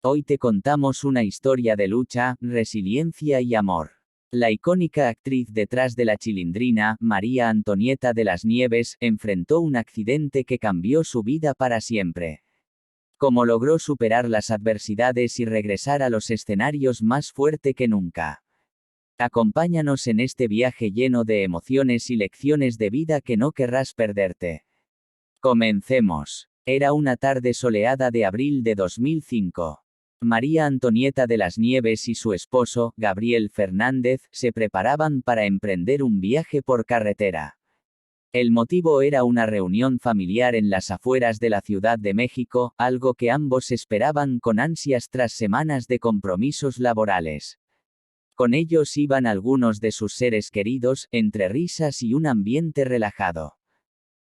Hoy te contamos una historia de lucha, resiliencia y amor. La icónica actriz detrás de la Chilindrina, María Antonieta de las Nieves, enfrentó un accidente que cambió su vida para siempre. Cómo logró superar las adversidades y regresar a los escenarios más fuerte que nunca. Acompáñanos en este viaje lleno de emociones y lecciones de vida que no querrás perderte. Comencemos. Era una tarde soleada de abril de 2005. María Antonieta de las Nieves y su esposo, Gabriel Fernández, se preparaban para emprender un viaje por carretera. El motivo era una reunión familiar en las afueras de la Ciudad de México, algo que ambos esperaban con ansias tras semanas de compromisos laborales. Con ellos iban algunos de sus seres queridos, entre risas y un ambiente relajado.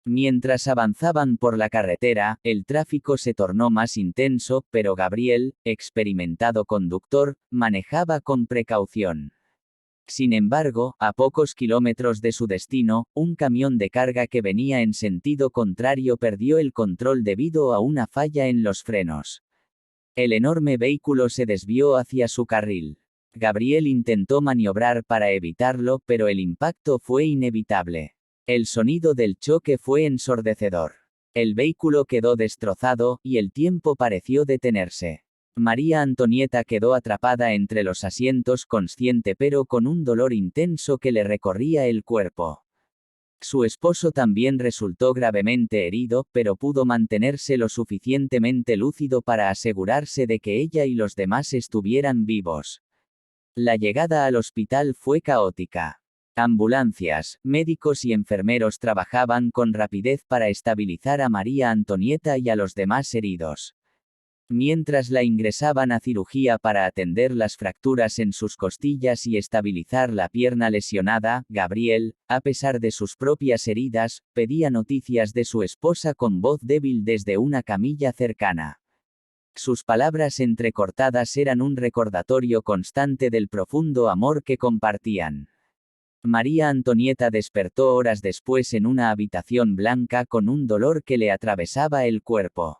Mientras avanzaban por la carretera, el tráfico se tornó más intenso, pero Gabriel, experimentado conductor, manejaba con precaución. Sin embargo, a pocos kilómetros de su destino, un camión de carga que venía en sentido contrario perdió el control debido a una falla en los frenos. El enorme vehículo se desvió hacia su carril. Gabriel intentó maniobrar para evitarlo, pero el impacto fue inevitable. El sonido del choque fue ensordecedor. El vehículo quedó destrozado, y el tiempo pareció detenerse. María Antonieta quedó atrapada entre los asientos consciente pero con un dolor intenso que le recorría el cuerpo. Su esposo también resultó gravemente herido, pero pudo mantenerse lo suficientemente lúcido para asegurarse de que ella y los demás estuvieran vivos. La llegada al hospital fue caótica. Ambulancias, médicos y enfermeros trabajaban con rapidez para estabilizar a María Antonieta y a los demás heridos. Mientras la ingresaban a cirugía para atender las fracturas en sus costillas y estabilizar la pierna lesionada, Gabriel, a pesar de sus propias heridas, pedía noticias de su esposa con voz débil desde una camilla cercana. Sus palabras entrecortadas eran un recordatorio constante del profundo amor que compartían. María Antonieta despertó horas después en una habitación blanca con un dolor que le atravesaba el cuerpo.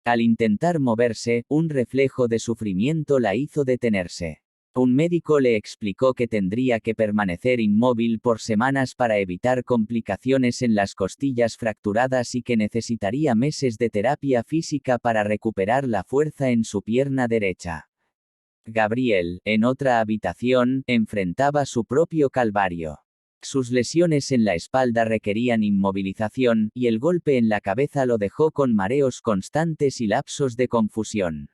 Al intentar moverse, un reflejo de sufrimiento la hizo detenerse. Un médico le explicó que tendría que permanecer inmóvil por semanas para evitar complicaciones en las costillas fracturadas y que necesitaría meses de terapia física para recuperar la fuerza en su pierna derecha. Gabriel, en otra habitación, enfrentaba su propio calvario. Sus lesiones en la espalda requerían inmovilización, y el golpe en la cabeza lo dejó con mareos constantes y lapsos de confusión.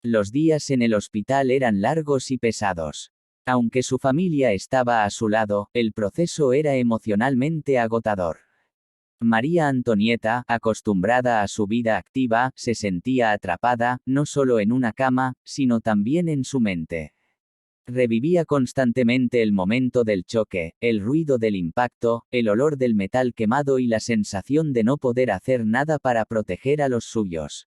Los días en el hospital eran largos y pesados. Aunque su familia estaba a su lado, el proceso era emocionalmente agotador. María Antonieta, acostumbrada a su vida activa, se sentía atrapada, no solo en una cama, sino también en su mente. Revivía constantemente el momento del choque, el ruido del impacto, el olor del metal quemado y la sensación de no poder hacer nada para proteger a los suyos.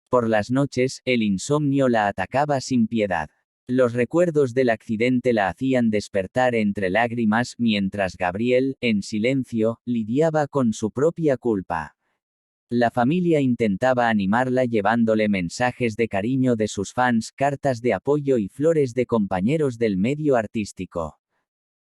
Por las noches, el insomnio la atacaba sin piedad. Los recuerdos del accidente la hacían despertar entre lágrimas, mientras Gabriel, en silencio, lidiaba con su propia culpa. La familia intentaba animarla llevándole mensajes de cariño de sus fans, cartas de apoyo y flores de compañeros del medio artístico.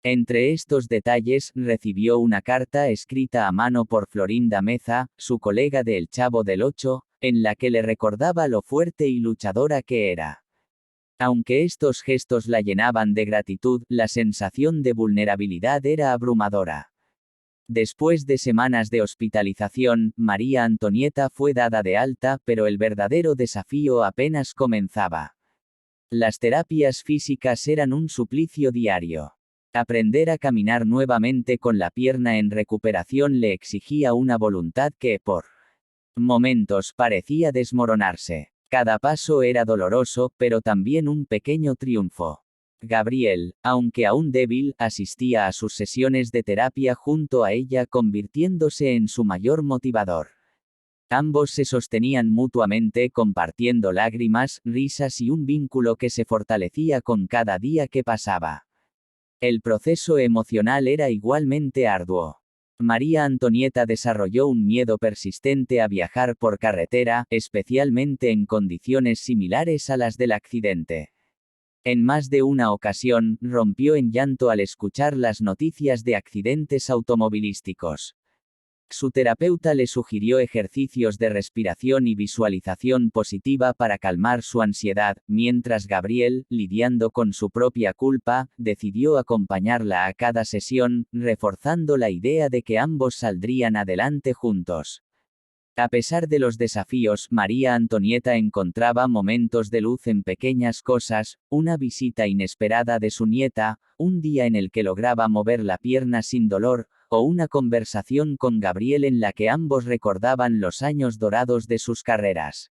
Entre estos detalles, recibió una carta escrita a mano por Florinda Meza, su colega de El Chavo del Ocho, en la que le recordaba lo fuerte y luchadora que era. Aunque estos gestos la llenaban de gratitud, la sensación de vulnerabilidad era abrumadora. Después de semanas de hospitalización, María Antonieta fue dada de alta, pero el verdadero desafío apenas comenzaba. Las terapias físicas eran un suplicio diario. Aprender a caminar nuevamente con la pierna en recuperación le exigía una voluntad que, por momentos, parecía desmoronarse. Cada paso era doloroso, pero también un pequeño triunfo. Gabriel, aunque aún débil, asistía a sus sesiones de terapia junto a ella, convirtiéndose en su mayor motivador. Ambos se sostenían mutuamente, compartiendo lágrimas, risas y un vínculo que se fortalecía con cada día que pasaba. El proceso emocional era igualmente arduo. María Antonieta desarrolló un miedo persistente a viajar por carretera, especialmente en condiciones similares a las del accidente. En más de una ocasión, rompió en llanto al escuchar las noticias de accidentes automovilísticos. Su terapeuta le sugirió ejercicios de respiración y visualización positiva para calmar su ansiedad, mientras Gabriel, lidiando con su propia culpa, decidió acompañarla a cada sesión, reforzando la idea de que ambos saldrían adelante juntos. A pesar de los desafíos, María Antonieta encontraba momentos de luz en pequeñas cosas, una visita inesperada de su nieta, un día en el que lograba mover la pierna sin dolor, o una conversación con Gabriel en la que ambos recordaban los años dorados de sus carreras.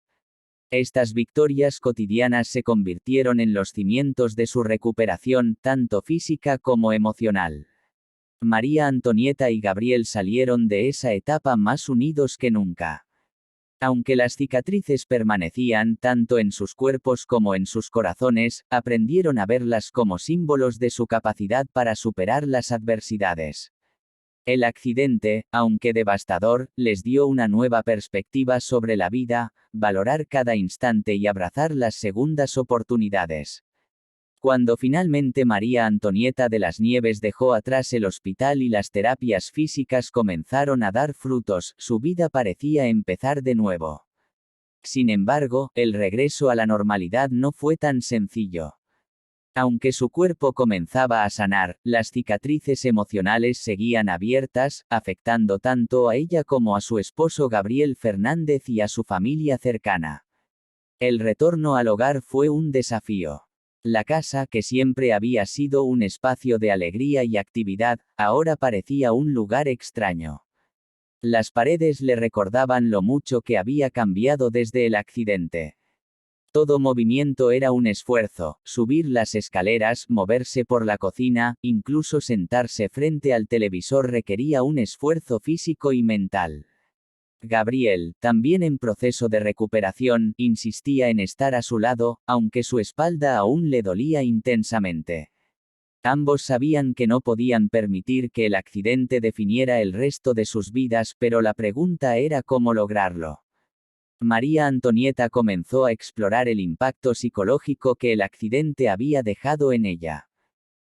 Estas victorias cotidianas se convirtieron en los cimientos de su recuperación, tanto física como emocional. María Antonieta y Gabriel salieron de esa etapa más unidos que nunca. Aunque las cicatrices permanecían tanto en sus cuerpos como en sus corazones, aprendieron a verlas como símbolos de su capacidad para superar las adversidades. El accidente, aunque devastador, les dio una nueva perspectiva sobre la vida, valorar cada instante y abrazar las segundas oportunidades. Cuando finalmente María Antonieta de las Nieves dejó atrás el hospital y las terapias físicas comenzaron a dar frutos, su vida parecía empezar de nuevo. Sin embargo, el regreso a la normalidad no fue tan sencillo. Aunque su cuerpo comenzaba a sanar, las cicatrices emocionales seguían abiertas, afectando tanto a ella como a su esposo Gabriel Fernández y a su familia cercana. El retorno al hogar fue un desafío. La casa, que siempre había sido un espacio de alegría y actividad, ahora parecía un lugar extraño. Las paredes le recordaban lo mucho que había cambiado desde el accidente. Todo movimiento era un esfuerzo, subir las escaleras, moverse por la cocina, incluso sentarse frente al televisor requería un esfuerzo físico y mental. Gabriel, también en proceso de recuperación, insistía en estar a su lado, aunque su espalda aún le dolía intensamente. Ambos sabían que no podían permitir que el accidente definiera el resto de sus vidas, pero la pregunta era cómo lograrlo. María Antonieta comenzó a explorar el impacto psicológico que el accidente había dejado en ella.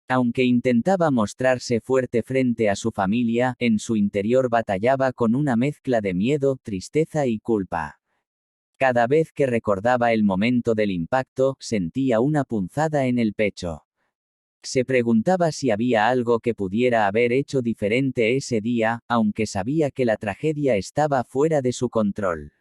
Aunque intentaba mostrarse fuerte frente a su familia, en su interior batallaba con una mezcla de miedo, tristeza y culpa. Cada vez que recordaba el momento del impacto, sentía una punzada en el pecho. Se preguntaba si había algo que pudiera haber hecho diferente ese día, aunque sabía que la tragedia estaba fuera de su control.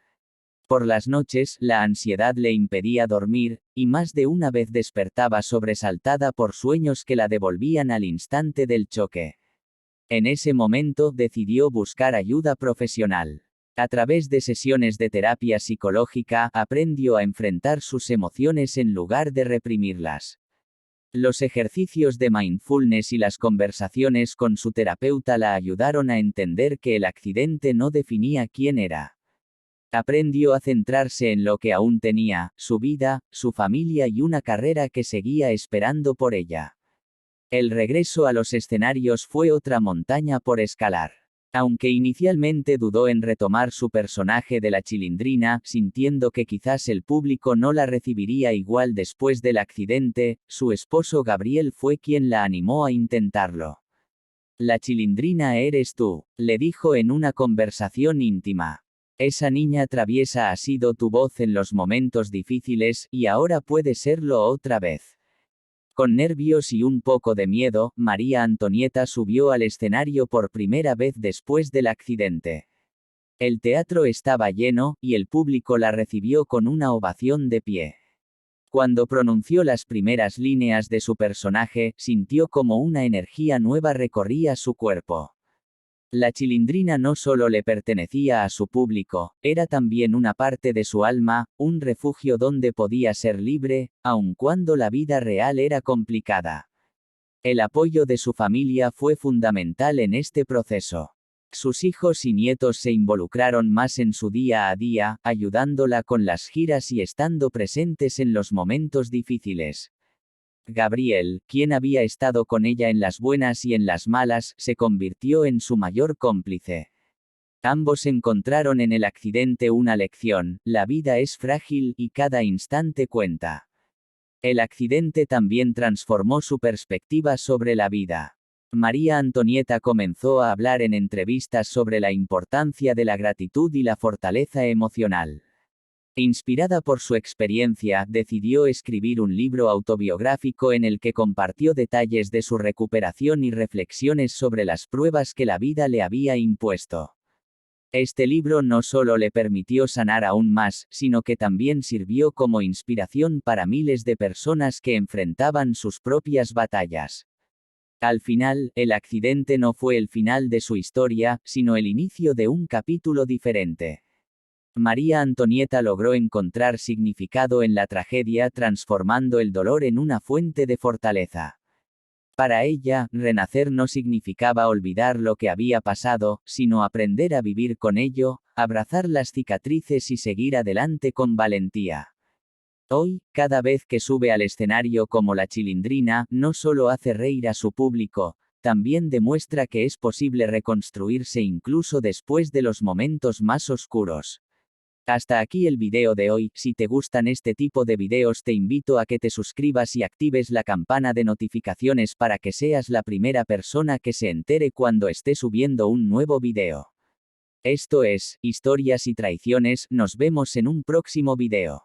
Por las noches, la ansiedad le impedía dormir, y más de una vez despertaba sobresaltada por sueños que la devolvían al instante del choque. En ese momento decidió buscar ayuda profesional. A través de sesiones de terapia psicológica, aprendió a enfrentar sus emociones en lugar de reprimirlas. Los ejercicios de mindfulness y las conversaciones con su terapeuta la ayudaron a entender que el accidente no definía quién era. Aprendió a centrarse en lo que aún tenía, su vida, su familia y una carrera que seguía esperando por ella. El regreso a los escenarios fue otra montaña por escalar. Aunque inicialmente dudó en retomar su personaje de la Chilindrina, sintiendo que quizás el público no la recibiría igual después del accidente, su esposo Gabriel fue quien la animó a intentarlo. La Chilindrina eres tú, le dijo en una conversación íntima. Esa niña traviesa ha sido tu voz en los momentos difíciles, y ahora puede serlo otra vez. Con nervios y un poco de miedo, María Antonieta subió al escenario por primera vez después del accidente. El teatro estaba lleno, y el público la recibió con una ovación de pie. Cuando pronunció las primeras líneas de su personaje, sintió como una energía nueva recorría su cuerpo. La Chilindrina no solo le pertenecía a su público, era también una parte de su alma, un refugio donde podía ser libre, aun cuando la vida real era complicada. El apoyo de su familia fue fundamental en este proceso. Sus hijos y nietos se involucraron más en su día a día, ayudándola con las giras y estando presentes en los momentos difíciles. Gabriel, quien había estado con ella en las buenas y en las malas, se convirtió en su mayor cómplice. Ambos encontraron en el accidente una lección: la vida es frágil y cada instante cuenta. El accidente también transformó su perspectiva sobre la vida. María Antonieta comenzó a hablar en entrevistas sobre la importancia de la gratitud y la fortaleza emocional. Inspirada por su experiencia, decidió escribir un libro autobiográfico en el que compartió detalles de su recuperación y reflexiones sobre las pruebas que la vida le había impuesto. Este libro no solo le permitió sanar aún más, sino que también sirvió como inspiración para miles de personas que enfrentaban sus propias batallas. Al final, el accidente no fue el final de su historia, sino el inicio de un capítulo diferente. María Antonieta logró encontrar significado en la tragedia, transformando el dolor en una fuente de fortaleza. Para ella, renacer no significaba olvidar lo que había pasado, sino aprender a vivir con ello, abrazar las cicatrices y seguir adelante con valentía. Hoy, cada vez que sube al escenario como La Chilindrina, no solo hace reír a su público, también demuestra que es posible reconstruirse incluso después de los momentos más oscuros. Hasta aquí el video de hoy. Si te gustan este tipo de videos, te invito a que te suscribas y actives la campana de notificaciones para que seas la primera persona que se entere cuando esté subiendo un nuevo video. Esto es Historias y Traiciones. Nos vemos en un próximo video.